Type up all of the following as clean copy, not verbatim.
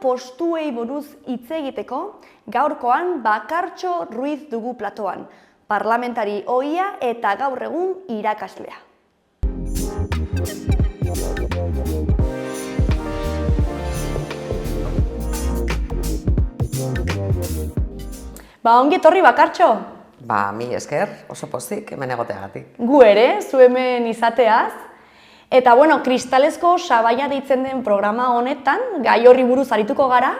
postuei buruz hitz egiteko, gaurkoan Bakartxo Ruiz dugu platoan, parlamentari ohia eta gaur egun irakaslea. Ongi etorri Bakartxo! Mi esker, oso pozik, hemen egoteagatik. Gu ere, zu hemen izateaz. Eta, kristalezko sabaia deitzen den programa honetan, gai horri buruz arituko gara,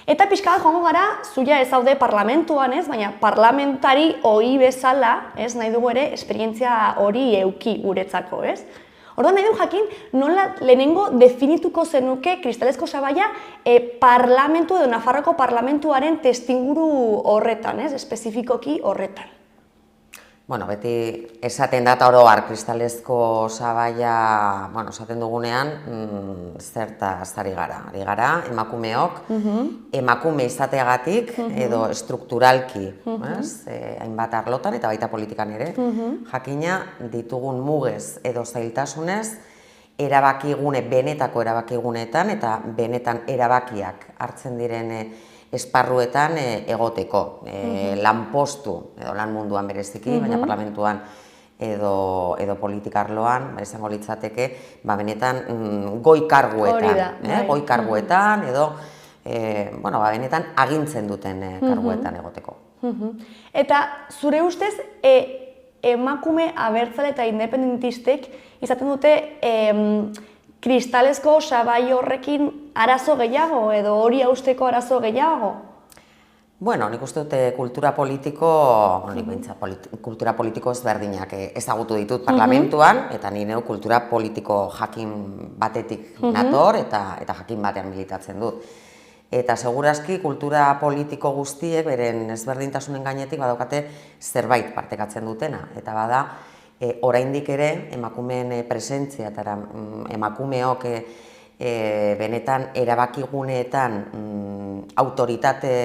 eta pixka bat joango gara, zuia ez zaude parlamentuan ez, baina parlamentari ohi bezala, ez, nahi dugu ere, esperientzia hori euki guretzako, ez? Orduan nahi du jakin, nola lehenengo definituko zenuke kristalezko sabaia parlamentu edo Nafarroako parlamentuaren testinguru horretan, ez, espezifikoki horretan. Beti esaten data oro har kristalezko sabaia, esaten dugunean, zertaz ari gara. Ari gara, emakumeok, emakume izateagatik edo strukturalki, hainbat arlotan eta baita politikan ere, jakina ditugun mugez edo zailtasunez, erabakigune, benetako erabakiguneetan eta benetan erabakiak hartzen diren esparruetan egoteko, lanpostu, edo lan munduan bereziki, baina parlamentuan edo politikarloan, esango litzateke, benetan goi karguetan, edo benetan agintzen duten karguetan egoteko. Eta zure ustez, emakume abertzale eta independentistek izaten dute kristalezko sabai horrekin arazo gehiago edo hori hausteko arazo gehiago? Nik uste dute kultura politiko ezberdinak ezagutu ditut parlamentuan, eta ni neu kultura politiko jakin batetik nator eta jakin batean militatzen dut. Eta segurazki kultura politiko guztiek beren ezberdintasunen gainetik badaukate zerbait partekatzen dutena, eta bada oraindik ere emakumeen presentzia eta emakumeok benetan erabakiguneetan autoritate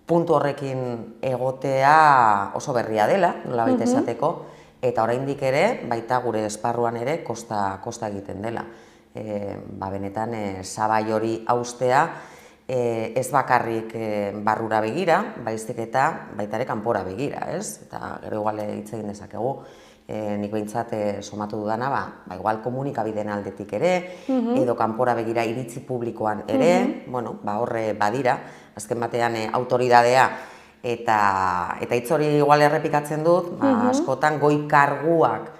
puntu horrekin egotea oso berria dela, nolabait esateko, eta oraindik ere, baita gure esparruan ere, kosta egiten dela. Benetan sabai hori haustea ez bakarrik barrura begira, baizik eta baita ere kanpora begira, ez? Eta gero igual hitz egin dezakegu, nik behintzat somatu dudana, igual komunikabideen aldetik ere, edo kanpora begira iritzi publikoan ere, horre badira, azken batean autoridadea, eta hitz hori igual errepikatzen dut, askotan goi karguak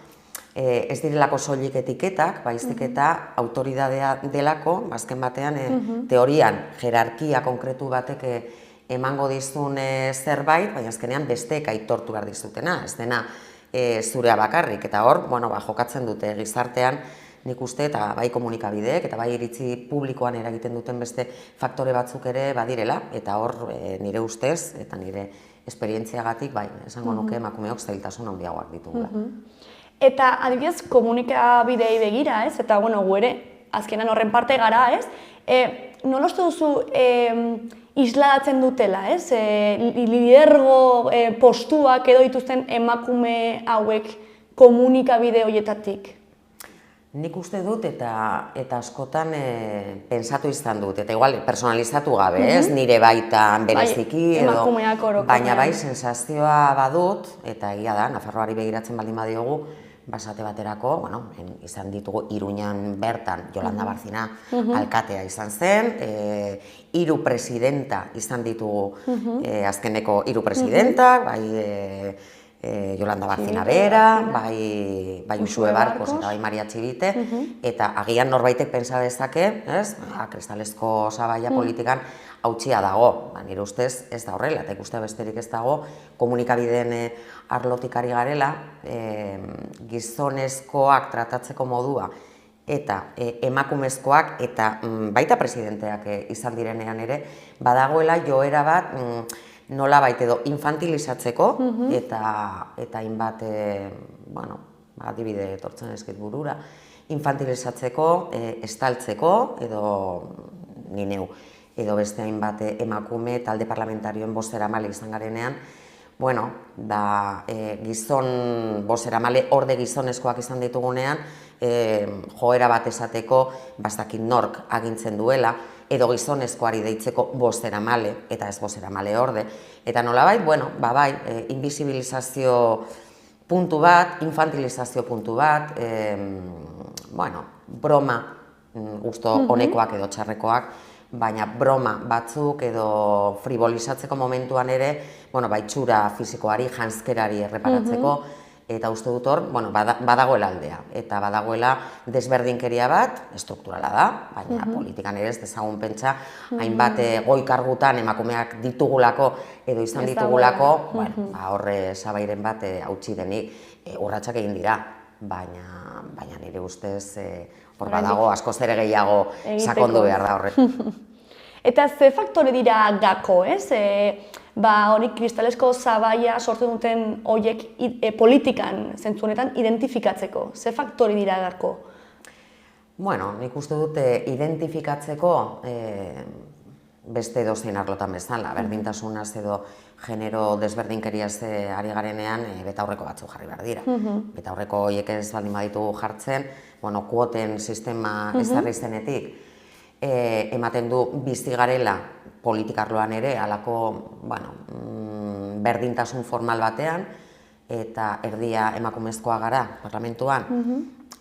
ez direlako soilik etiketak, baizik eta autoridadea delako, azken batean teorian, jerarkia konkretu batek emango dizun zerbait, baina azkenean besteek aitortu behar dizutena, ez dena zurea bakarrik, eta hor, jokatzen dute gizartean, nik uste, eta bai komunikabideek, eta bai iritzi publikoan eragiten duten beste faktore batzuk ere badirela, eta hor nire ustez, eta nire esperientziagatik, esango nuke emakumeok zailtasun handiagoak ditugula. Eta adibidez komunikabidei begira, ez? Eta gu ere, azkenan horren parte gara, ez? Nola uste duzu isladatzen dutela, ez? Lidergo postuak edo dituzten emakume hauek komunikabide horietatik? Nik uste dut eta askotan pensatu izan dut, eta igual personalizatu gabe, ez? Nire baitan bereziki, baina sensazioa badut, eta egia da, Nafarroari begiratzen baldin badiogu, basate baterako, izan ditugu Iruñan bertan Yolanda Barcina alkatea izan zen, 3 presidenta izan ditugu, azkeneko 3 presidenta, Yolanda Barcina bera, bai Uxue Barkos eta bai Maria Txibite, eta agian norbaitek pentsa dezake, kristalezko sabaia politikan hautsia dago, nire ustez ez da horrela, eta ikuste besterik ez dago, komunikabideen arlotik ari garela, gizonezkoak tratatzeko modua eta emakumezkoak eta baita presidenteak izan direnean ere, badagoela joera bat nolabait edo infantilizatzeko eta hainbat, adibide etortzen ezkit burura, infantilizatzeko, estaltzeko edo ni neu, edo beste hainbat emakume talde parlamentarioen bozeramale izan garenean, gizon bozeramale orde gizonezkoak izan ditugunean, joera bat esateko, bastakit nork agintzen duela, edo gizonezkoari deitzeko bozeramale, eta ez bozeramale orde, eta nolabait, bueno, bai, invisibilizazio puntu bat, infantilizazio puntu bat, bueno, broma, gusto honekoak edo txarrekoak, baina broma batzuk edo frivolizatzeko momentuan ere, bueno, itxura fisikoari, janskerari erreparatzeko, eta uste dut hor, bueno, badagoela aldea, eta badagoela desberdinkeria bat, estrukturala da, baina politikan ere ez dezagun pentsa, hainbat goi kargutan emakumeak ditugulako edo izan ditugulako, horre sabairen bat hautsi denik, urratsak egin dira, baina nire ustez hor badago askoz ere gehiago sakondu behar da horret. Eta ze faktore dira gako, ez? Hori kristalesko sabaia sortzen duten horiek politikan, zentzu honetan, identifikatzeko. Ze faktore dira gako? Bueno, nik uste dut identifikatzeko beste edozein arlotan bezala, berdintasunaz edo genero desberdinkeriaz ari garenean betaurreko batzuk jarri behar dira. Betaurreko horiek ez baldin baditugu jartzen, kuoten sistema ezarri zenetik, ematen du bizi garela politikarloan ere, halako berdintasun formal batean, eta erdia emakumezkoa gara parlamentuan,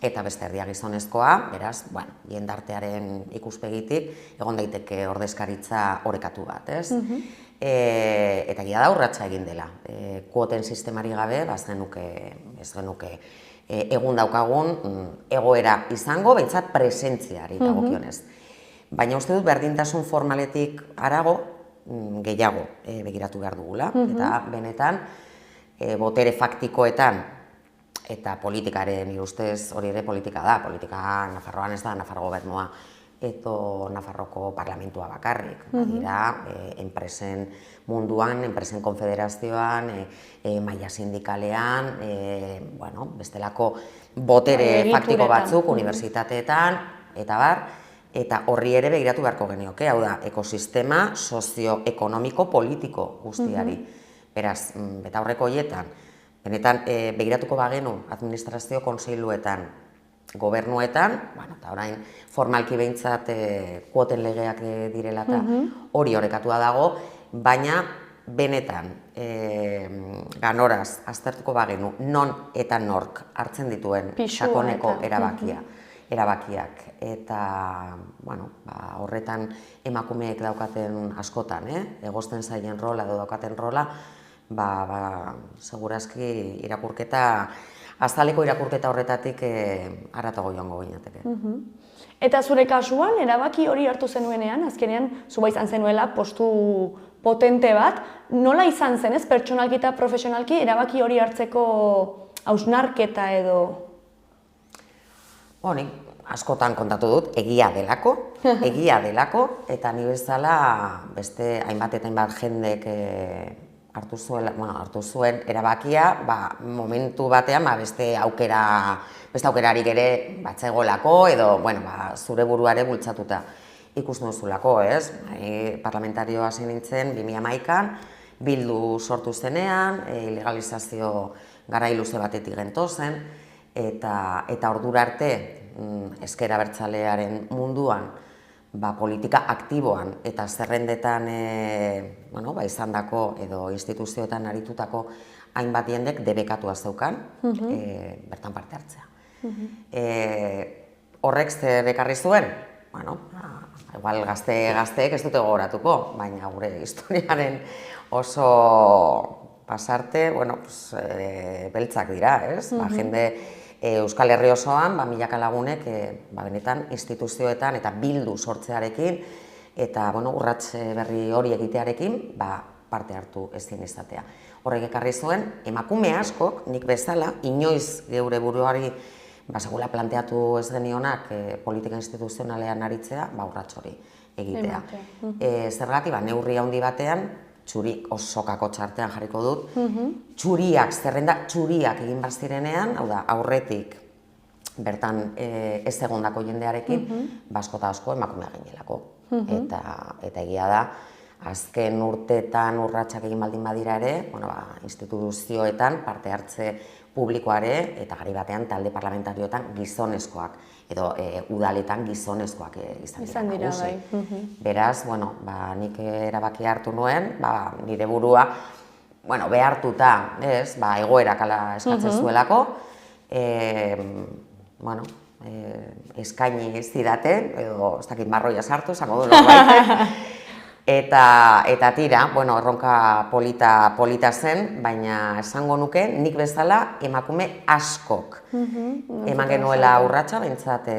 eta beste erdia gizonezkoa, beraz, jendartearen ikuspegitik, egon daiteke ordezkaritza orekatu bat, ez? Eta gira da urratsa egin dela. Kuoten sistemari gabe, ez genuke egun daukagun egoera izango, behintzat presentziari dagokionez. Baina uste dut berdintasun formaletik harago gehiago begiratu behar dugula, eta benetan botere faktikoetan eta politikaren ustez hori ere politika da, politika Nafarroan ez da, Nafarro gobernua edo Nafarroko parlamentua bakarrik, dira enpresen munduan, enpresen konfederazioan, maila sindikalean, bestelako botere faktiko batzuk, unibertsitateetan, eta bar, eta horri ere begiratu beharko genioke, hau da, ekosistema sozioekonomiko politiko guztiari. Beraz, betaurreko horietan, benetan begiratuko bagenu administrazio kontseiluetan, gobernuetan, eta orain formalki behintzat kuoten legeak direla eta hori orekatua dago, baina benetan ganoraz aztertuko bagenu non eta nork hartzen dituen sakoneko erabakiak, eta horretan emakumeek daukaten askotan, egozten zaien rola edo daukaten rola, segurazki irakurketa, azaleko irakurketa horretatik haratago joango ginateke. Eta zure kasuan, erabaki hori hartu zenuenean, azkenean, zuba izan zenuela postu potente bat, nola izan zen, ez, pertsonalki eta profesionalki, erabaki hori hartzeko hausnarketa edo? Nik askotan kontatu dut, egia delako, eta ni bezala beste hainbat eta hainbat jendek hartu zuen erabakia, momentu batean beste aukerarik ere batzegolako, edo zure buruare bultzatuta ikusten duzulako, ez? Parlamentarioa hasi nintzen 2011an, Bildu sortu zenean, ilegalizazio garai luze batetik gentozen, eta ordura arte ezker abertzalearen munduan politika aktiboan eta zerrendetan izandako edo instituzioetan aritutako hainbat jendek debekatua zeukan bertan parte hartzea. Horrek zer ekarri zuen? Igual gazteek ez dute gogoratuko, baina gure historiaren oso pasarte, beltzak dira, ez? Jende Euskal Herri osoan, milaka lagunek benetan instituzioetan eta Bildu sortzearekin eta urrats berri hori egitearekin parte hartu ezin izatea. Horrek ekarri zuen, emakume askok, nik bezala, inoiz geure buruari segula planteatu ez genionak politika instituzionalean aritzea, urrats hori egitea. Zergatik, neurri handi batean, txurik osokako txartean jarriko dut, zerrenda txuriak egin bazirenean, hau da, aurretik bertan ez egondako jendearekin, asko eta asko emakumea ginelako. Eta egia da, azken urteetan urratsak egin baldin badira ere, instituzioetan parte hartze publikoare, eta gari batean talde parlamentarioetan gizonezkoak, edo udaletan gizonezkoak izan dira nagusi. Beraz, bueno, nik erabaki hartu nuen, nire burua, bueno, behartuta, ez, egoerak ala eskatzen zuelako, bueno, eskaini zidaten, edo ez dakit marroia sartu, esango du norbait. Eta tira, bueno, erronka polita zen, baina esango nuke nik bezala emakume askok eman genuela urratsa, behintzat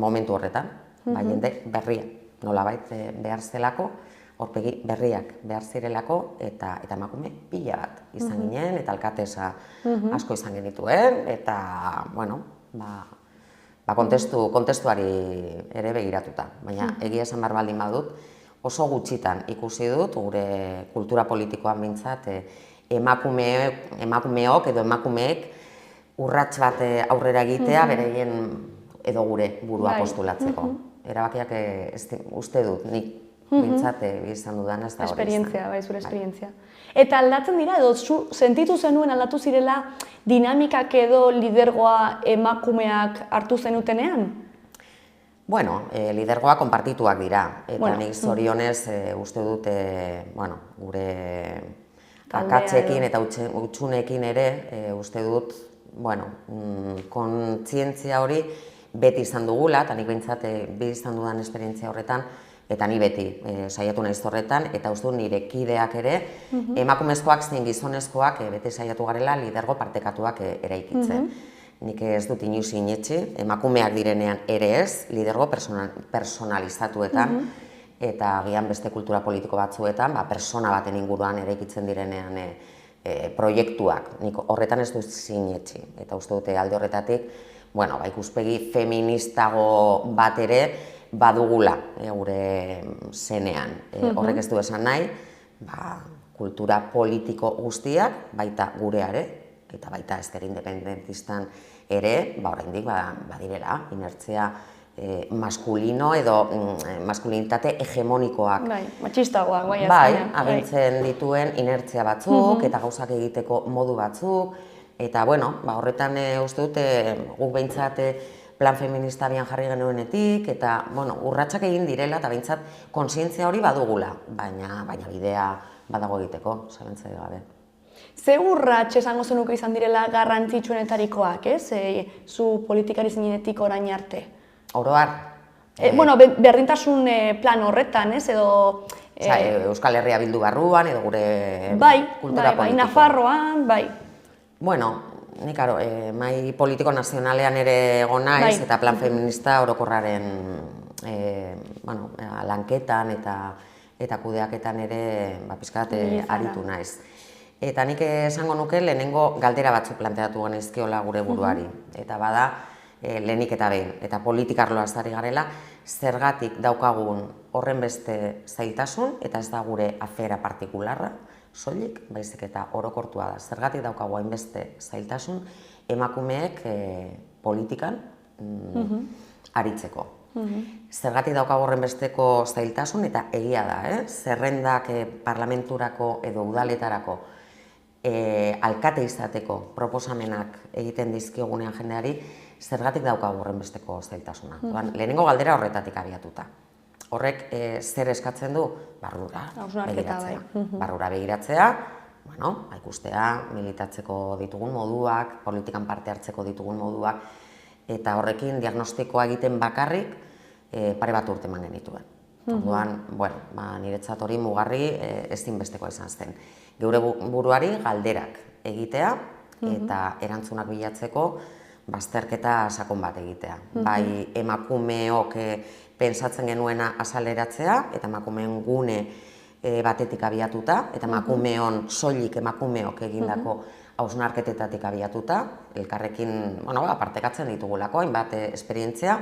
momentu horretan, jende berria, nolabait behar zelako, aurpegi berriak behar zirelako, eta emakume pila bat izan ginen, eta alkatesa asko izan genituen, eta, bueno, kontestuari ere begiratuta, baina egia esan behar baldin badut, oso gutxitan ikusi dut, gure kultura politikoan behintzat, emakumeok edo emakumeek urrats bat aurrera egitea bereien edo gure burua postulatzeko. Erabakiak uste dut, nik behintzat izan dudan ez da hori izan. Esperientzia, bai, zure esperientzia. Eta aldatzen dira, edo sentitu zenuen aldatu zirela dinamikak edo lidergoa emakumeak hartu zenutenean? Bueno, lidergoa konpartituak dira, eta nik zorionez uste dut, bueno, gure akatsekin eta utxunekin ere, uste dut, bueno, kontzientzia hori beti izan dugula, eta nik behintzat bi izan dudan esperientzia horretan, eta ni beti saiatu naiz horretan, eta uste dut nire kideak ere, emakumezkoak zein gizonezkoak beti saiatu garela lidergo partekatuak eraikitzen. Nik ez dut inoiz sinetsi, emakumeak direnean ere ez, lidergo personalizatuetan, eta agian beste kultura politiko batzuetan, persona baten inguruan eraikitzen direnean proiektuak. Nik horretan ez dut sinetsi, eta uste dute alde horretatik, bueno, ikuspegi feministago bat ere badugula gure zenean. Horrek ez du esan nahi, kultura politiko guztiak, baita gureare, eta baita ezker independentistan ere, oraindik badirela, inertzia maskulino edo maskulinitate hegemonikoak. Bai, matxistagoak, bai. Bai, agintzen dituen inertzia batzuk eta gauzak egiteko modu batzuk, eta bueno, horretan uste dute guk behintzat plan feminista bian jarri genuenetik, eta bueno, urratsak egin direla eta behintzat kontzientzia hori badugula, baina bidea badago egiteko, zabentzai gabe. Ze urrats esango zenuke izan direla garrantzitsuenetarikoak, ez? Zu politikari zinenetik orain arte. Oroar? Bueno, berdintasun plan horretan, ez? Edo... Euskal Herria Bildu barruan, edo gure kultura politiko. Bai, Nafarroan, bai. Bueno, nik mai politiko nazionalean ere egon naiz, eta plan feminista orokorraren lanketan eta kudeaketan ere pixkat aritu naiz. Eta nik esango nuke lehenengo galdera batzuk planteatu genizkiola gure buruari. Eta bada, lehenik eta behin, eta politikarloaz ari garela, zergatik daukagun horren beste zailtasun, eta ez da gure afera partikularra, soilik, baizik eta orokortua da. Zergatik daukagu hainbeste zailtasun, emakumeek politikan aritzeko. Zergatik daukagu horren besteko zailtasun, eta egia da, zerrendak parlamenturako edo udaletarako alkate izateko proposamenak egiten dizkiogunean jendeari, zergatik daukagu horren besteko zailtasuna. Lehenengo galdera horretatik abiatuta. Horrek zer eskatzen du? Barrura begiratzea. Barrura begiratzea, ikustea, militatzeko ditugun moduak, politikan parte hartzeko ditugun moduak, eta horrekin diagnostikoa egiten bakarrik pare bat urte eman genituen. Orduan, niretzat hori mugarri ezinbestekoa izan zen. Geure buruari galderak egitea eta erantzunak bilatzeko bazterketa sakon bat egitea. Bai emakumeok pentsatzen genuena azaleratzea eta emakumeen gune batetik abiatuta eta emakumeon soilik emakumeok egindako hausnarketetatik abiatuta, elkarrekin partekatzen ditugulako, hainbat esperientzia,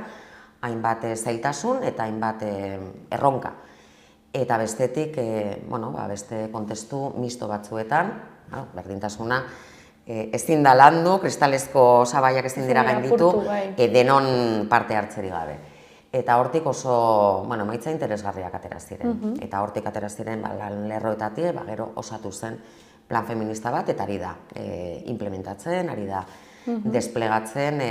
hainbat zailtasun eta hainbat erronka. Eta bestetik, beste kontestu misto batzuetan, berdintasuna, ezin da landu, kristalezko osabaiak ezin dira gainditu, denon parte hartzeri gabe. Eta hortik oso, emaitza interesgarriak atera ziren. Eta hortik atera ziren lan lerroetatik, gero osatu zen plan feminista bat, eta ari da implementatzen, ari da desplegatzen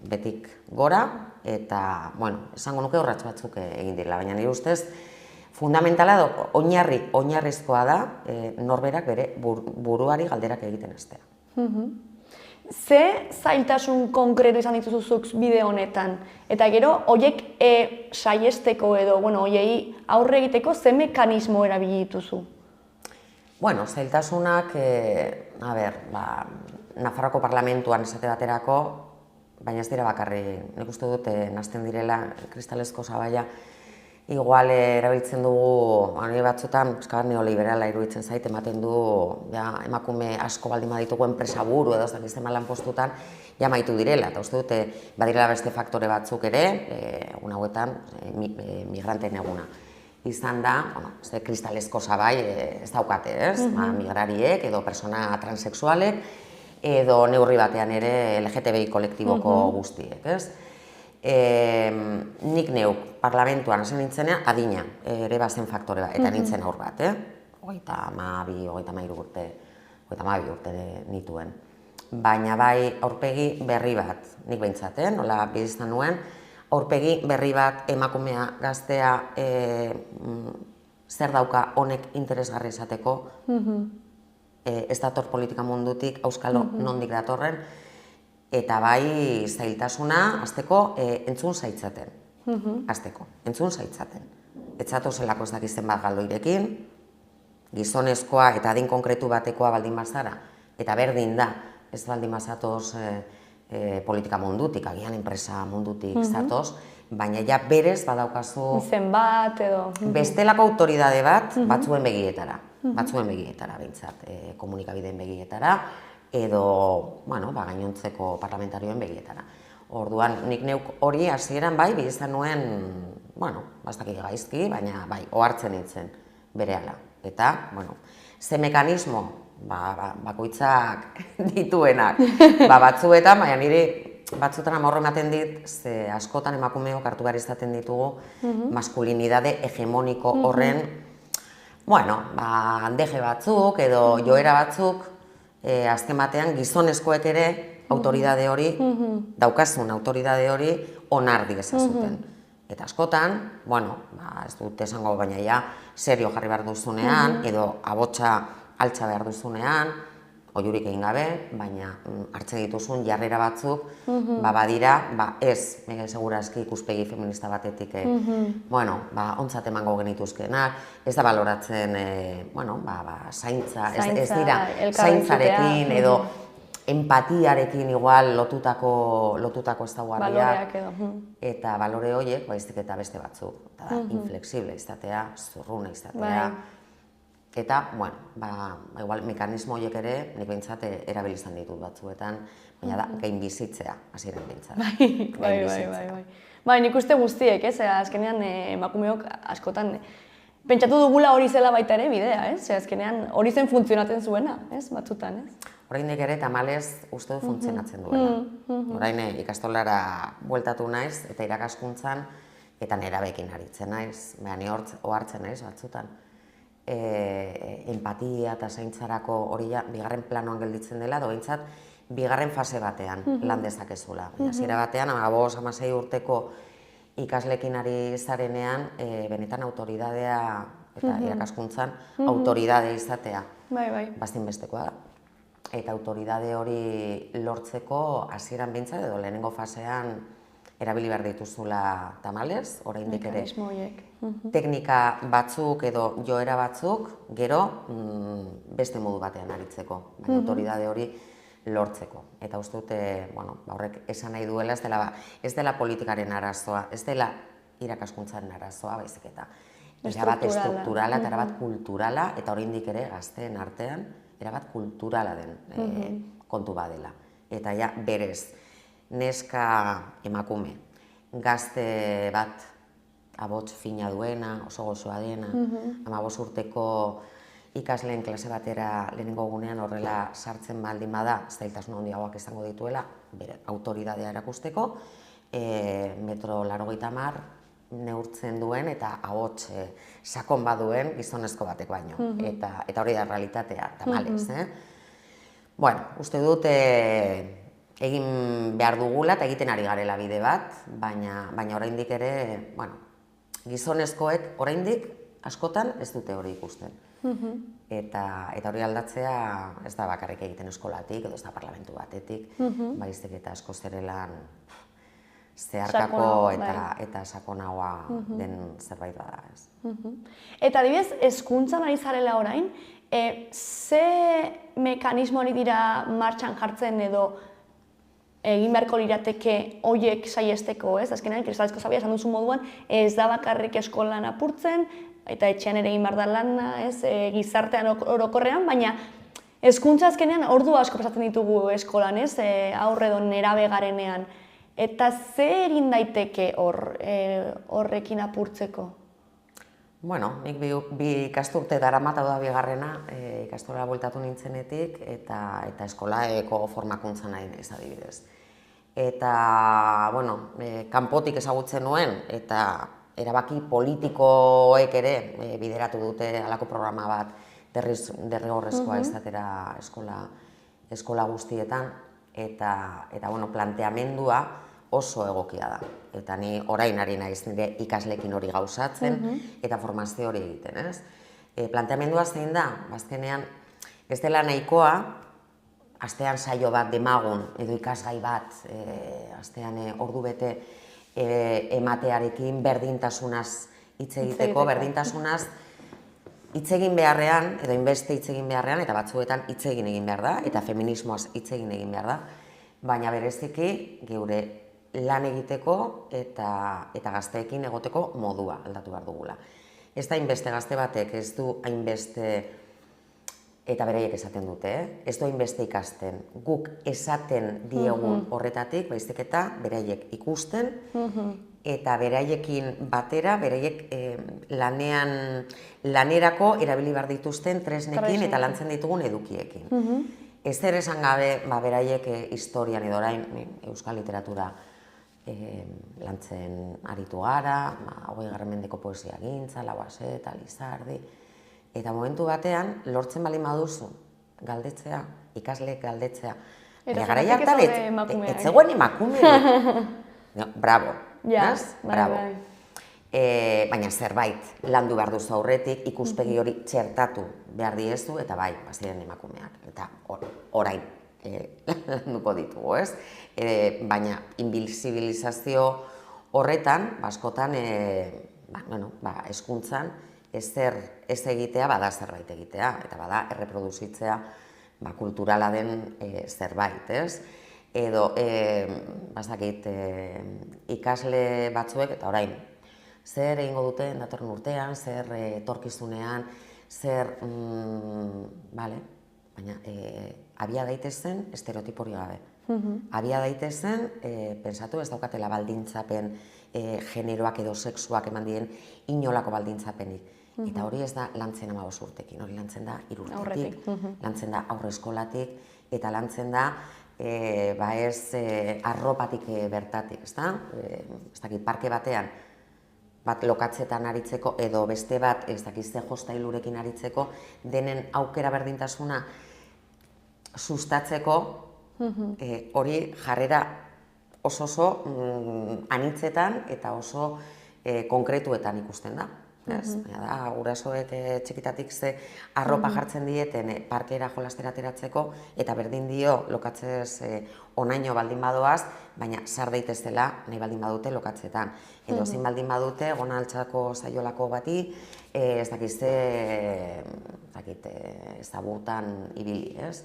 betik gora, eta, bueno, esango nuke urrats batzuk egin direla, baina nire ustez, fundamentala oinarrizkoa da norberak bere buruari galderak egiten hastea. Ze zailtasun konkretu izan dituzuzuk bide honetan? Eta gero, horiek saiesteko edo, horiei aurre egiteko, ze mekanismo erabili dituzu? Bueno, zailtasunak, Nafarroako parlamentuan esate baterako, baina ez dira bakarri, nik uste dut, nazten direla, kristalezko sabaia, igual erabiltzen dugu, nire batzutan, neoliberala iruditzen zait, ematen du, emakume asko baldin baditugu enpresa buru edo ez dakizte malan postutan, maitu direla, eta uste dute, badirela beste faktore batzuk ere, egun hauetan, migranteen eguna. Izan da, kristalezko sabai ez daukate, ez? Migrariek edo persona transexualek, edo neurri batean ere LGTBI kolektiboko guztiek, ez? Nik neuk parlamentuan hasi nintzenean adina ere bazen faktore bat, eta nintzen aur bat, 32 urte nituen. Baina bai aurpegi berri bat, nik behintzat, nola bizizan nuen, aurpegi berri bat emakumea gaztea zer dauka honek interesgarri izateko, ez dator politika mundutik, auskalo nondik datorren, eta bai zailtasuna azteko entzun zaitzaten. Entzun zaitzaten. Etzatu zelako ez dakizten bat galdoirekin, gizonezkoa eta adin konkretu batekoa baldin bazara, eta berdin da, ez baldin bazatoz politika mundutik, agian enpresa mundutik zatoz, baina ja berez badaukazu izen bat edo bestelako autoridade bat batzuen begietara behintzat, komunikabideen begietara, edo gainontzeko parlamentarioen begietara. Orduan, nik neuk hori hasieran bai, bizizan nuen, bastakik gaizki, baina bai, ohartzen nintzen berehala. Eta, ze mekanismo, bakoitzak dituenak, batzuetan, baina nire batzuetan amorro ematen dit, ze askotan emakumeok hartu behar izaten ditugu maskulinidade hegemoniko horren, handeje batzuk edo joera batzuk, azken batean gizonezkoek ere autoridade hori, daukazun autoridade hori onar diezazuten. Eta askotan, ez dut esango baina serio jarri behar duzunean, edo abotsa altza behar duzunean, oiurik egin gabe, baina hartzen dituzun jarrera batzuk, badira, ez, segurazki ikuspegi feminista batetik, ontzat emango genituzkenak, ez da baloratzen, zaintza, ez dira, zaintzarekin edo empatiarekin igual lotutako ez dagoariak, eta balore horiek, baizik eta beste batzuk, eta inflexible izatea, zurruna izatea, eta, igual, mekanismo horiek ere, nik behintzat erabilizan ditut batzuetan, baina da, gain bizitzea, hasieran behintzat. Bai, nik uste guztiek, azkenean emakumeok askotan, pentsatu dugula hori zela baita ere bidea, azkenean hori zen funtzionatzen zuena, batzutan, Oraindik ere tamalez uste du funtzionatzen duela. Orain ikastolara bueltatu naiz eta irakaskuntzan eta nerabeekin aritzen naiz, ni ohartzen naiz batzutan. Empatia eta zaintzarako hori bigarren planoan gelditzen dela, edo behintzat bigarren fase batean lan dezakezula. Hasiera batean, 15-16 urteko ikaslekin ari zarenean, benetan autoridadea eta irakaskuntzan autoridade izatea bazinbestekoa da. Eta autoridade hori lortzeko hasieran behintzat edo lehenengo fasean erabili behar dituzula tamalez, oraindik ere teknika batzuk edo joera batzuk, gero beste modu batean aritzeko, baina autoridade hori lortzeko. Eta uste dute, horrek esan nahi duela, ez dela politikaren arazoa, ez dela irakaskuntzaren arazoa, baizik eta erabat estrukturala eta erabat kulturala, eta oraindik ere gazteen artean, erabat kulturala den kontu badela. Eta ja, berez, neska emakume, gazte bat abots fina duena, oso gozoa dena, 15 urteko ikasleen klase batera lehenengo gunean horrela sartzen baldin bada, zailtasun handiagoak izango dituela, bere autoridadea erakusteko, metro 80 neurtzen duen eta ahots sakon baduen gizonezko batek baino. Eta hori da realitatea, tamalez, Bueno, uste dut egin behar dugula eta egiten ari garela bide bat, baina oraindik ere, bueno, gizonezkoek oraindik askotan ez dute hori ikusten. Eta hori aldatzea ez da bakarrik egiten eskolatik, edo ez da parlamentu batetik, baizik eta asko zerelan zeharkako eta sakonagoa den zerbait bada, ez. Eta adibidez, hezkuntzan ari zarela orain, ze mekanismo hori dira martxan jartzen edo egin beharko lirateke horiek saihesteko, ez? Azkenean, Kristalezko Sabia esan duzu moduan, ez da bakarrik eskolan apurtzen, eta etxean ere egin behar da lana, ez? Gizartean orokorrean, baina hezkuntza azkenean ordu asko pasatzen ditugu eskolan, ez? Aurre edo nerabe garenean. Eta ze egin daiteke horrekin apurtzeko? Bueno, nik bi ikasturte daramat da bigarrena, ikastorara bueltatu nintzenetik, eta eskolaeko formakuntza nahi naiz adibidez. Eta, bueno, kanpotik ezagutzen nuen, eta erabaki politikoek ere bideratu dute halako programa bat derrigorrezkoa izatera eskola guztietan, eta bueno, planteamendua oso egokia da. Eta ni orain ari naiz nire ikaslekin hori gauzatzen eta formazio hori egiten, ez? Planteamendua zein da, azkenean ez dela nahikoa, astean saio bat demagun edo ikasgai bat, astean ordu bete ematearekin berdintasunaz hitz egiteko, berdintasunaz hitz egin beharrean, edo inbeste hitz egin beharrean, eta batzuetan hitz egin behar da, eta feminismoaz hitz egin behar da, baina bereziki geure lan egiteko eta gazteekin egoteko modua aldatu behar dugula. Ez da hainbeste gazte batek, ez du hainbeste, eta beraiek esaten dute, ez du hainbeste ikasten. Guk esaten diegun horretatik, baizik eta beraiek ikusten, eta beraiekin batera, beraiek lanerako erabili behar dituzten tresnekin eta lantzen ditugun edukiekin. Ez ere esan gabe, beraiek historian edo orain euskal literatura lantzen aritu gara, 20. mendeko poesia gintza, Lauaxeta, Lizardi, eta momentu batean lortzen baldin baduzu galdetzea, ikasleek galdetzea. Gara hartan ez zegoen emakumerik. Bravo, ez? Bravo. Baina zerbait landu behar duzu aurretik, ikuspegi hori txertatu behar diezu, eta bai, baziren emakumeak, eta orain landuko ditugu, ez? Baina inbisibilizazio horretan, askotan, hezkuntzan, ez egitea bada zerbait egitea, eta bada erreproduzitzea kulturala den zerbait, ez? Edo, bazakit, ikasle batzuek, eta orain, zer egingo duten datorren urtean, zer etorkizunean, zer, baina abia daitezen estereotipori gabe. Abia daitezen, pensatu ez daukatela baldintzapen generoak edo sexuak eman dien inolako baldintzapenik. Eta hori ez da lantzen 15 urtekin, hori lantzen da 3 urtetik, lantzen da aurre eskolatik, eta lantzen da ez arropatik bertatik, ez da? Ez dakit, parke batean, bat lokatzetan aritzeko, edo beste bat, ez dakit, ze jostailurekin aritzeko, denen aukera berdintasuna sustatzeko, hori jarrera oso anitzetan eta oso konkretuetan ikusten da. Gurasoek txikitatik ze arropa jartzen dieten parkera jolastera ateratzeko, eta berdin dio lokatzez onaino baldin badoaz, baina sar daitezela nahi baldin badute lokatzetan. Edo zin baldin badute, gona altxako saiolako bati, ez dakizte, zabutan ibili, ez?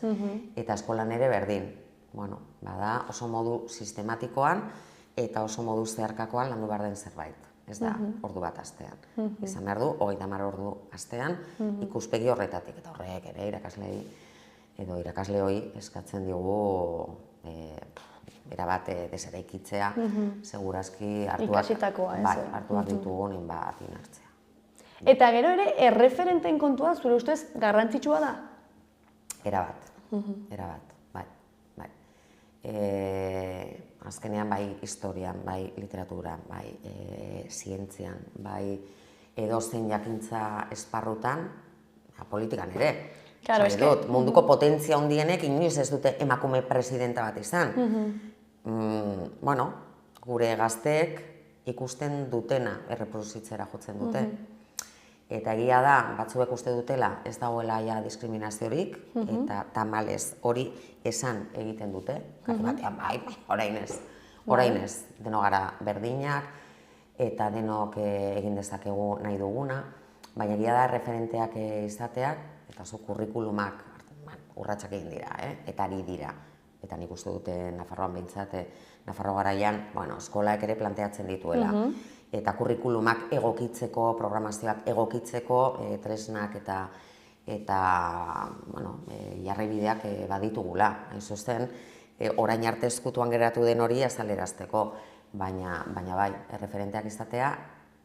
Eta eskolan ere berdin. Bueno, bada oso modu sistematikoan eta oso modu zeharkakoan landu behar den zerbait. Ez da, ordu bat astean. Izan behar du, 30 ordu astean, ikuspegi horretatik. Eta horrek ere irakaslei edo irakasleoi eskatzen diogu erabat deseraikitzea, segurazki hartuak ditugun bat inartzea. Eta gero ere, erreferenteen kontua zure ustez garrantzitsua da? Erabat, bai. azkenean bai historian, bai literaturan, bai zientzian, bai edozein jakintza esparrutan, politikan ere. Claro, munduko potentzia handienek inoiz ez dute emakume presidenta bat izan. Bueno, gure gazteek ikusten dutena erreproduzitzera jotzen dute. Eta egia da, batzuek uste dutela ez dagoela ja diskriminaziorik, eta tamalez hori esan egiten dute. Batean, bai, orain ez, denok gara berdinak, eta denok egin dezakegu nahi duguna, baina egia da referenteak izateak, eta zu kurrikulumak urratsak egin dira, eta ari dira. Eta nik uste dute Nafarroan behintzat, Nafarro garaian, eskolaek ere planteatzen dituela. Eta kurrikulumak egokitzeko, programazioak egokitzeko, tresnak eta jarraibideak baditugula. Hain zuzen, orain arte ezkutuan geratu den hori azalerazteko, baina bai, referenteak izatea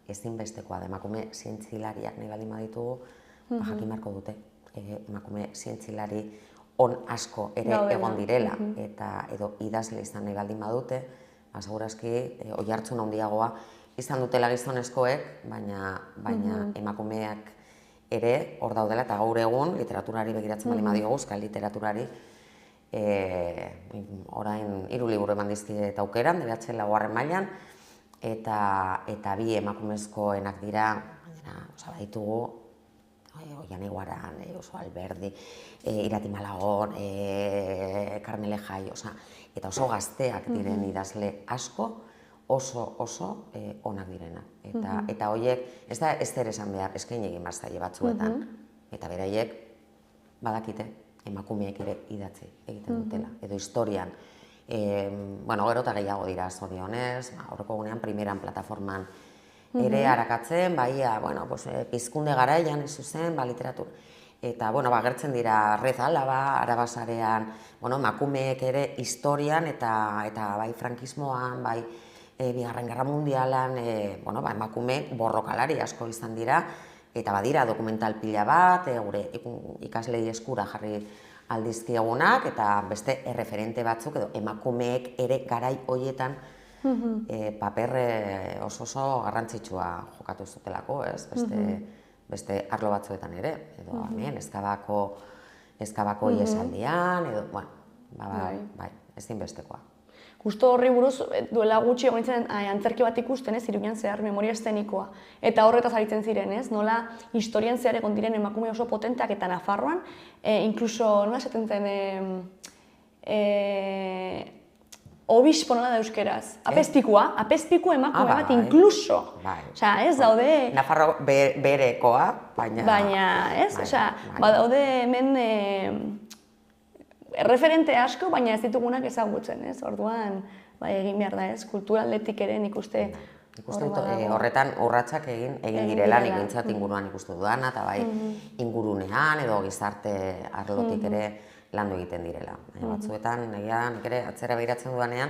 ezinbestekoa da. Emakume zientzilariak nahi baldin baditugu, jakin beharko dute. Emakume zientzilari on asko ere egon direla, eta edo idazle izan nahi baldin badute, segurazki oihartzun handiagoa izan dutela gizonezkoek, baina emakumeak ere hor daudela, eta gaur egun literaturari begiratzen baldin badiogu, euskal literaturari, orain 3 liburu eman dizkiet aukeran, DBH laugarren mailan, eta 2 emakumezkoenak dira, baditugu, Oian Eguaran, Oso Alberdi, Irati Malagon, Carmele Jai, eta oso gazteak diren idazle asko, oso onak direna. Eta horiek, ez da ez zer esan behar, eskain egin bazaile batzuetan, eta beraiek badakite emakumeek ere idatzi egiten dutela, edo historian. Gero eta gehiago dira zorionez, horreko gunean primeran plataforman ere harakatzen, pizkunde garaian ez zuzen, literatur. Eta, gertzen dira Red Álava, Arabasarean, emakumeek ere historian eta bai frankismoan, bai Bigarren Gerra Mundialan, emakume borrokalari asko izan dira, eta badira dokumental pila bat, gure ikaslei eskura jarri aldizkiegunak, eta beste erreferente batzuk, edo emakumeek ere garai horietan paper oso garrantzitsua jokatu zutelako, beste arlo batzuetan ere, edo hemen Ezkabako iesaldian, edo, bai, ezinbestekoa. Justo horri buruz, duela gutxi egon nintzen antzerki bat ikusten, Iruñan zehar, memoria eszenikoa. Eta horretaz aritzen ziren, nola historian zehar egon diren emakume oso potenteak eta Nafarroan, inkluso, nola esaten zen, obispo nola da euskeraz, apezpiku emakume bat, inkluso. Osea, ez daude... Nafarro berekoa, baina... Baina, ez? Osea, badaude hemen referente asko, baina ez ditugunak ezagutzen, ez? Orduan, egin behar da, ez? Kulturaldetik ere nik uste... Horretan urratsak egin direla, nik bintzat inguruan ikustu dudana, eta bai ingurunean edo gizarte arlotik ere landu egiten direla. Batzuetan, nik ere atzera behiratzen dudanean,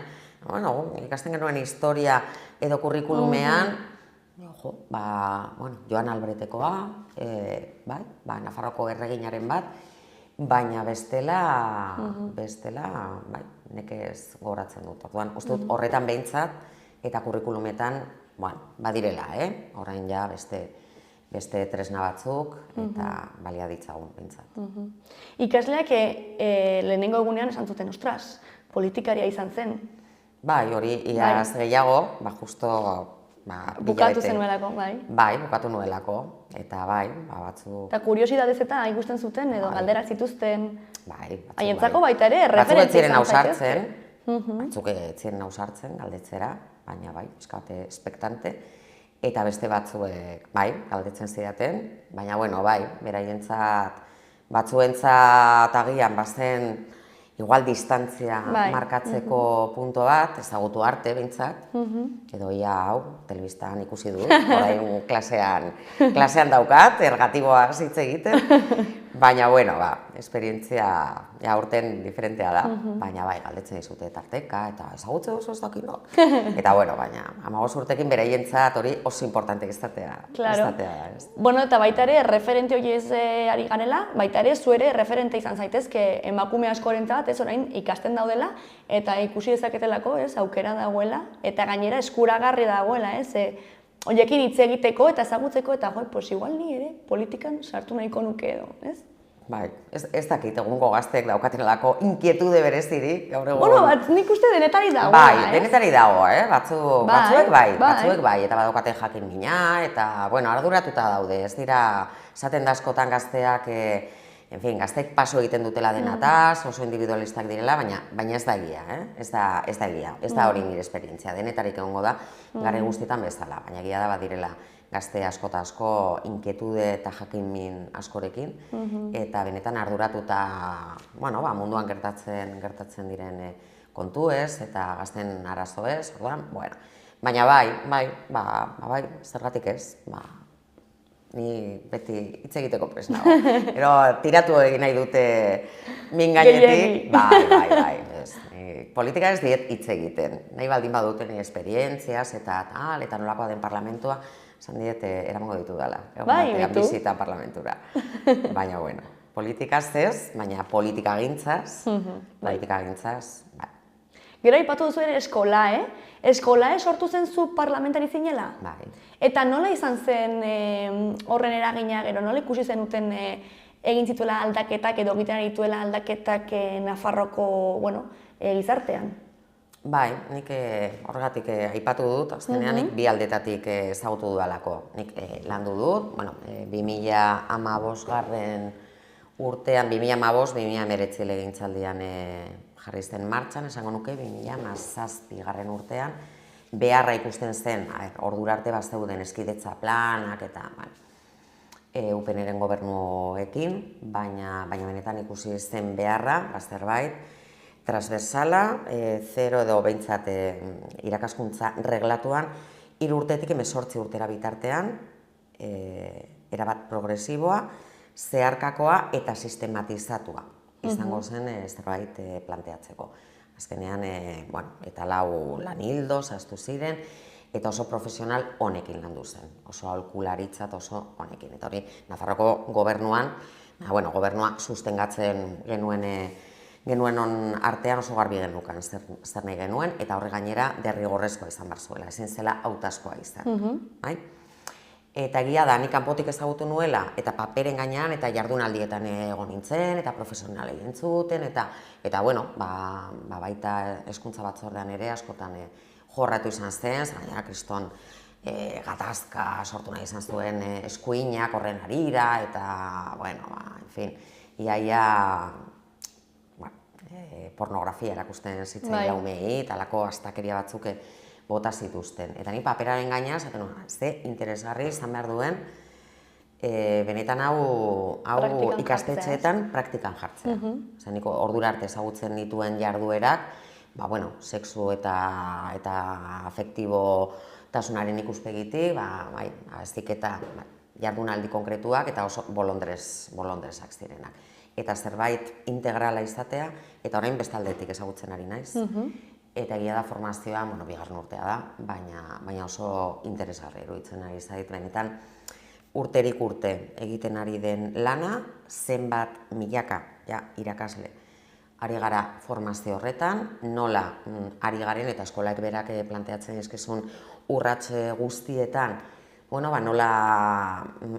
ikasten genuen historia edo kurrikulumean, Joan Albretekoa, Nafarroko erreginaren bat, baina bestela, nekez gogoratzen dut. Orduan, uste dut horretan behintzat, eta kurrikulumetan, badirela, orain ja beste tresna batzuk, eta balia ditzagun behintzat. Ikasleak lehenengo egunean esan zuten, ostras, politikaria izan zen. Bai, hori iaz gehiago, justo... Bukatu zenuelako, bai? Bai, bukatu nuelako, eta bai, batzuk... Eta kuriosidadez eta ikusten zuten, edo galderak zituzten... Bai, batzuk haientzako baita ere, referentzia izan zaitezke. Batzuk ez ziren ausartzen galdetzera, baina bai, eskate espektante, eta beste batzuek, bai, galdetzen zidaten, baina, bai, beraientzat, batzuentzat agian bazen, igual distantzia markatzeko punto bat, ezagutu arte behintzat, edo ia hau, telebistan ikusi dut, orain klasean daukat, ergatiboa hitz egiten, Baina, bueno, esperientzia aurten diferentea da, baina bai, galdetzen dizute tarteka, eta ezagutze oso ez dakit no. Eta, bueno, baina, 15 urtekin beraientzat hori oso importante izatea da. Bueno, eta baita ere, referente hori ez ari ganela, baita ere, zu ere referente izan zaitezke emakume askorentzat, ez orain ikasten daudela, eta ikusi dezaketelako, ez, aukera dagoela, eta gainera eskuragarri dagoela, ez, horiekin hitz egiteko eta ezagutzeko, eta pues igual ni ere politikan sartu nahiko nuke edo, ez? Bai, ez dakit egungo gazteek daukatenelako inkietude berezirik, gaur egun. Bueno, nik uste denetari dago, bai, denetari dago, batzuek bai, eta badaukaten jakin mina, eta, bueno, arduratuta daude, ez dira, esaten da askotan gazteak, gazteek paso egiten dutela denataz, oso individualistak direla, baina ez da egia, ez da egia, ez da hori nire esperientzia, denetarik egongo da, gare guztietan bezala, baina egia da badirela gazte asko eta asko inkietude eta jakinmin askorekin, eta benetan arduratuta, munduan gertatzen diren kontu ez, eta gazten arazo ez, baina bai, zergatik ez, ni beti hitz egiteko prest nago. Ero, tiratu egin nahi dute min gainetik. Bai. Politika ez diet hitz egiten. Nahi baldin baduten esperientziaz eta tal, eta nolakoa den parlamentua, esan diet eramango ditu dela. Bai, bitu. Bizita parlamentura. Baina, bueno, politikaz ez, baina politikagintzaz, bai. Gero aipatu duzu ere eskola, Eskola sortu zen zu parlamentari zinela? Bai. Eta nola izan zen horren eragina, gero nola ikusi zenuten egin zituela aldaketak edo egiten dituela aldaketak Nafarroko, gizartean? Bai, nik horregatik aipatu dut, azkenean nik bi aldetatik ezagutu dudalako. Nik landu dut, 2015 urtean, 2015-2019 legegintzaldian jarri zen martxan, esango nuke 2017 urtean, beharra ikusten zen, ordura arte bazeuden eskidetza planak eta UPNren gobernuekin, baina benetan ikusi zen beharra, zerbait, transversala, zero edo behintzat irakaskuntza reglatuan, 3 urtetik 18 urtera bitartean, erabat progresiboa, zeharkakoa eta sistematizatua izango zen zerbait planteatzeko. Azkenean, eta 4 lan hildo, zehaztu ziren, eta oso profesional honekin landu zen, oso aholkularitzat oso honekin. Eta hori, Nafarroko gobernuan, gobernua sustengatzen genuen artean oso garbi genukan zer nahi genuen, eta horre gainera derrigorrezkoa izan behar zuela, ezin zela hautazkoa izan. Eta egia da, nik kanpotik ezagutu nuela, eta paperen gainean, eta jardunaldietan egon nintzen, eta profesionalei entzuten, eta baita hezkuntza batzordean ere askotan jorratu izan zen, baina kriston gatazka sortu nahi izan zuen eskuinak horren harira, eta, iaia pornografia erakusten zitzen jaumei, eta alako astakeria batzuk bota zituzten. Eta ni paperaren gaina, esaten nuen, ze interesgarri izan behar duen, benetan hau ikastetxeetan praktikan jartzea. Nik ordura arte ezagutzen dituen jarduerak, sexu eta afektibotasunaren ikuspegitik, heziketa jardunaldi konkretuak eta oso bolondresak zirenak. Eta zerbait integrala izatea, eta orain bestaldetik ezagutzen ari naiz. Eta egia da formazioa, bigarren urtea da, baina oso interesgarri iruditzen ari zait, benetan urterik urte egiten ari den lana, zenbat milaka irakasle ari gara formazio horretan, nola ari garen eta eskolak berak planteatzen dizkizun urrats guztietan, nola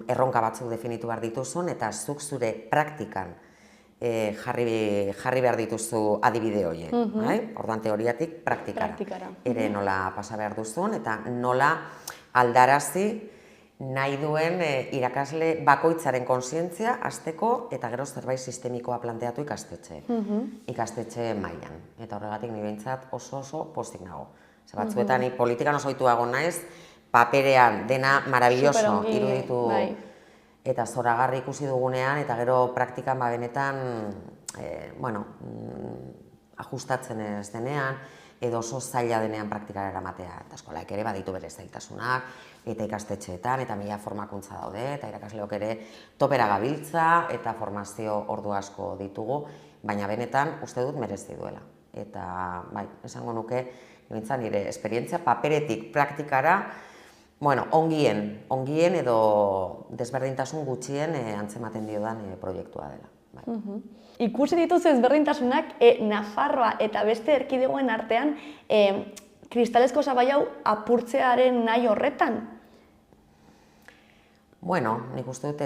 erronka batzuk definitu behar dituzun eta zuk zure praktikan jarri behar dituzu adibide horiek. Orduan teoriatik praktikara. Ere nola pasa behar duzun eta nola aldarazi nahi duen irakasle bakoitzaren kontzientzia hasteko eta gero zerbait sistemikoa planteatu ikastetxe mailan. Eta horregatik ni behintzat oso postik nago. Batzuetan politikan oso ohitua egon naiz, paperean dena marabilloso iruditu eta zoragarri ikusi dugunean, eta gero praktikan benetan ajustatzen ez denean, edo oso zaila denean praktikara eramatea. Eta eskolak ere baditu bere zailtasunak, eta ikastetxeetan, eta mila formakuntza daude, eta irakasleok ere topera gabiltza, eta formazio ordu asko ditugu, baina benetan uste dut merezi duela. Eta, bai, esango nuke, nire esperientzia paperetik praktikara, bueno, ongien edo desberdintasun gutxien antzematen diodan proiektua dela. Bai. Ikusi dituzu ezberdintasunak Nafarroa eta beste erkidegoen artean kristalezko sabai hau apurtzearen nahi horretan? Bueno, nik uste dut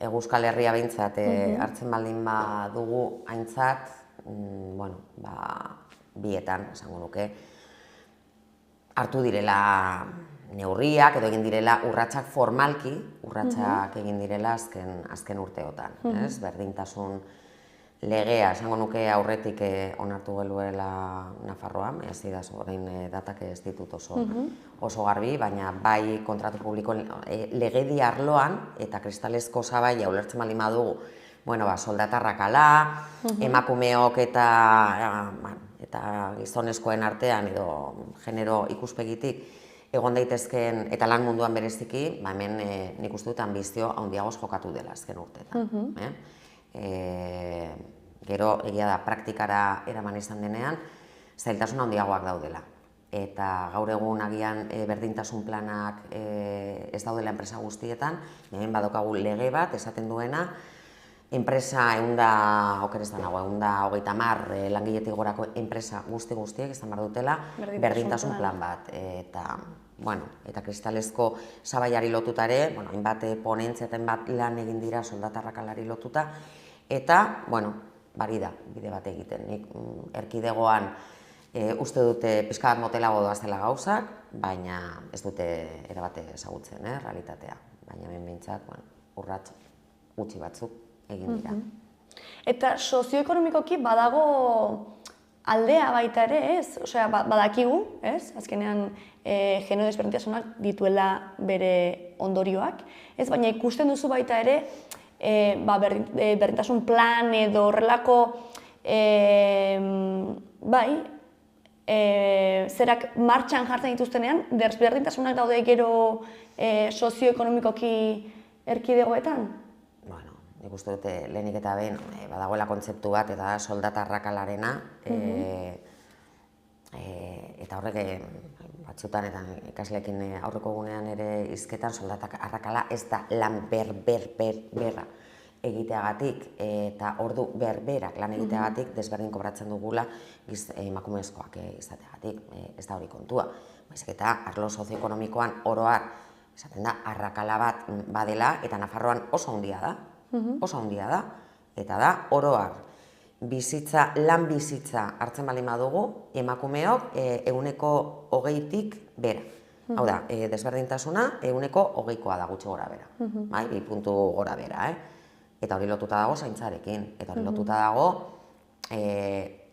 Euskal Herria behintzat hartzen baldin badugu aintzat, bueno, bietan, esango nuke, hartu direla neurriak edo egin direla urratsak formalki, urratsak egin direla azken urteotan, ez? Berdintasun legea, esango nuke aurretik onartu geluela Nafarroan, ez didaz orain datak ez ditut oso garbi, baina bai kontratu publiko legedi arloan eta kristalezko sabaia ulertzen baldin badugu, bueno, soldatarrakala, emakumeok eta gizonezkoen artean edo genero ikuspegitik egon daitezkeen eta lan munduan bereziki, hemen nik uste dut ambizio handiagoz jokatu dela azken urteetan. Gero egia da praktikara eraman izan denean, zailtasun handiagoak daudela. Eta gaur egun agian berdintasun planak ez daudela enpresa guztietan, hemen badokagu lege bat esaten duena, enpresa hogeita hamar langiletik gorako enpresa guztiek izan behar dutela berdintasun plan bat. Eta kristalezko sabaiari lotutare, hainbat ponentzia eta hainbat lan egin dira soldatarrakalari lotuta, eta, bari da, bide bat egiten. Nik erkidegoan uste dute pixka bat motelago doazela gauzak, baina ez dute erabate ezagutzen, realitatea. Baina hemen behintzat, urrats gutxi batzuk egin dira. Eta sozioekonomikoki badago aldea baita ere, ez? Osea, badakigu, ez? Azkenean genero desberdintasunak dituela bere ondorioak, ez? Baina ikusten duzu baita ere, berdintasun plan edo horrelako zerak martxan jartzen dituztenean, desberdintasunak daude gero sozioekonomikoki erkidegoetan? Nik uste dut lehenik eta behin badagoela kontzeptu bat eta soldatarrakalarena, eta horrek batzutan eta ikasleekin aurreko egunean ere hizketan soldatarrakala ez da lan berra egiteagatik eta ordu berberak lan egiteagatik desberdin kobratzen dugula emakumezkoak izateagatik, ez da hori kontua. Baizik eta arlo sozioekonomikoan oro har esaten da arrakala bat badela eta Nafarroan oso handia da. Oso handia da, eta da, oro har, lan bizitza hartzen baldin badugu, emakumeok 20%tik bera. Hau da, desberdintasuna 20%koa da gutxi gora bera, 2 puntu gora bera, eta hori lotuta dago zaintzarekin, eta hori lotuta dago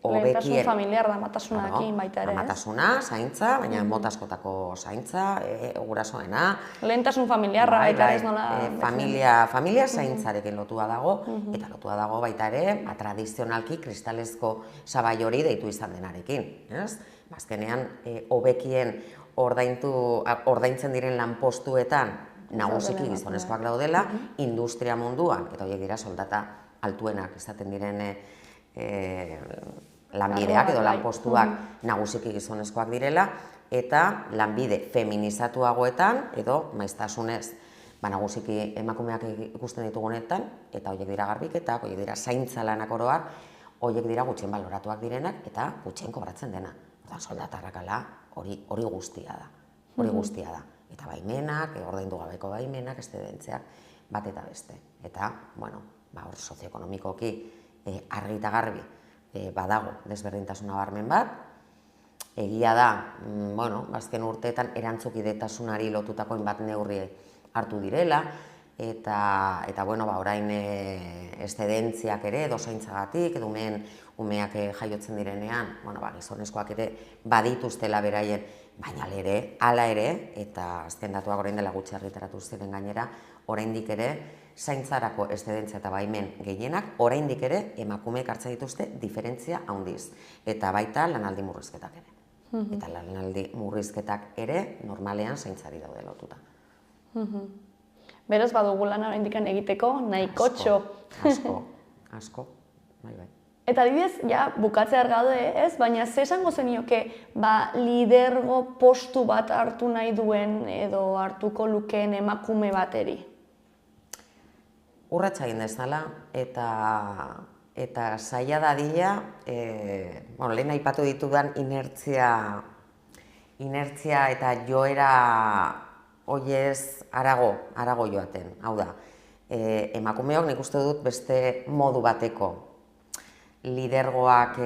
lehentasun familiar da matasunarekin baita ere, ez? Matasuna, zaintza, baina mota askotako zaintza, gurasoena. Lehentasun familiarra eta ez nola... Familia zaintzarekin lotua dago, eta lotua dago baita ere, tradizionalki kristalezko sabai hori deitu izan denarekin, ez? Azkenean, hobekien ordaintzen diren lanpostuetan nagusiki gizonezkoak daudela, industria munduan, eta horiek dira soldata altuenak izaten diren lanbideak edo lanpostuak nagusiki gizonezkoak direla, eta lanbide feminizatuagoetan edo maiztasunez nagusiki emakumeak ikusten ditugunetan, eta horiek dira garbiketak, horiek dira zaintza lanak oro har, horiek dira gutxien baloratuak direnak eta gutxien kobratzen dena. Soldatarrakala hori guztia da, Eta baimenak, ordaindu gabeko baimenak, eszedentziak, bat eta beste. Eta, hor sozioekonomikoki argi eta garbi badago desberdintasun nabarmen bat. Egia da, azken urteetan erantzukidetasunari lotutako hainbat neurri hartu direla, eta orain eszedentziak ere edo zaintzagatik, edo umeak jaiotzen direnean, gizonezkoak ere badituztela beraien, baina hala ere, eta azken datuak orain dela gutxi argitaratu ziren gainera, oraindik ere zaintzarako eszedentzia eta baimen gehienak oraindik ere emakumeek hartzen dituzte diferentzia handiz. Eta baita lanaldi murrizketak ere. Eta lanaldi murrizketak ere normalean zaintzari daude lotuta. Beraz, badugu lana oraindik egiteko nahikotxo. Asko, bai. Eta adibidez, ja, bukatzear gaude, ez? Baina ze esango zenioke, lidergo postu bat hartu nahi duen edo hartuko lukeen emakume bateri? Urratsa egin dezala eta zaila dadila, lehen aipatu ditudan inertzia eta joera hoiez harago joaten. Hau da, emakumeok nik uste dut beste modu bateko lidergoak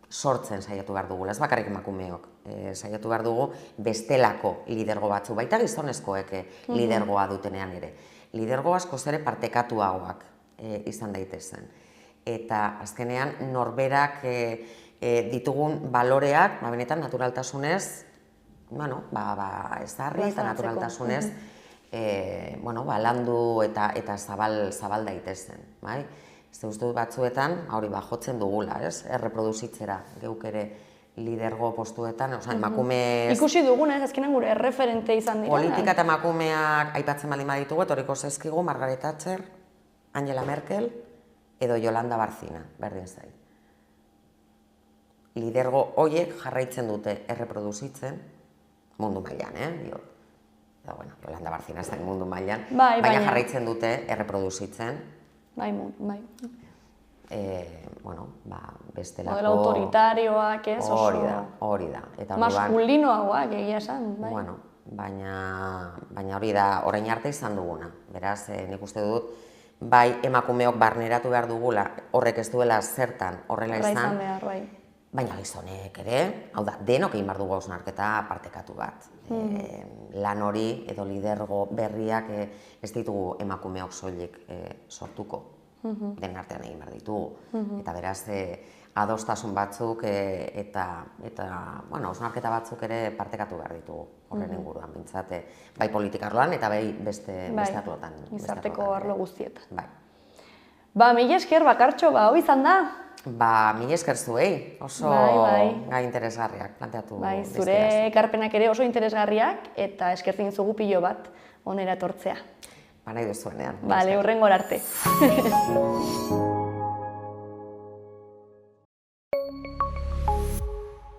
sortzen saiatu behar dugu, ez bakarrik emakumeok. Saiatu behar dugu bestelako lidergo batzu, baita gizonezkoek lidergoa dutenean ere. Lidergo askoz ere partekatuagoak izan daitezen. Eta azkenean norberak ditugun baloreak, benetan naturaltasunez, ezarri eta naturaltasunez landu eta zabal daitezen. Ez uste dut batzuetan, hori jotzen dugula, erreproduzitzera, geuk ere lidergo postuetan, emakume... Ikusi duguna, azkenan gure erreferente izan dira. Politika eta emakumeak aipatzen baldin baditugu, etorriko zaizkigu Margaret Thatcher, Angela Merkel edo Yolanda Barcina, berdin zait. Lidergo horiek jarraitzen dute erreproduzitzen, mundu mailan, Yolanda Barcina ez da mundu mailan, baina jarraitzen dute erreproduzitzen. Bai. Bestelako... Modelo autoritarioak, ez? Hori da. Maskulinoagoak, egia esan, bai. Baina hori da, orain arte izan duguna. Beraz, nik uste dut, bai emakumeok barneratu behar dugula, horrek ez duela zertan horrela izan. Baina gizonek ere, hau da, denok egin behar dugu hausnarketa partekatu bat. Lan hori edo lidergo berriak ez ditugu emakumeok soilik sortuko. Den artean egin behar ditugu. Eta beraz, adostasun batzuk eta hausnarketa batzuk ere partekatu behar ditugu. Horren inguruan, bintzate, bai politikarloan eta bai beste arlotan. Gizarteko arlo guztietan. Bai. Mila esker bakartxo, hau izan da? Mila esker zuei, oso gai interesgarriak planteatu dizkidazu. Zure ekarpenak ere oso interesgarriak eta eskertzen zugu pilo bat onera etortzea. Nahi duzuenean. Bale, hurrengora arte.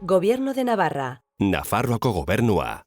Gobierno de Navarra. Nafarroako gobernua.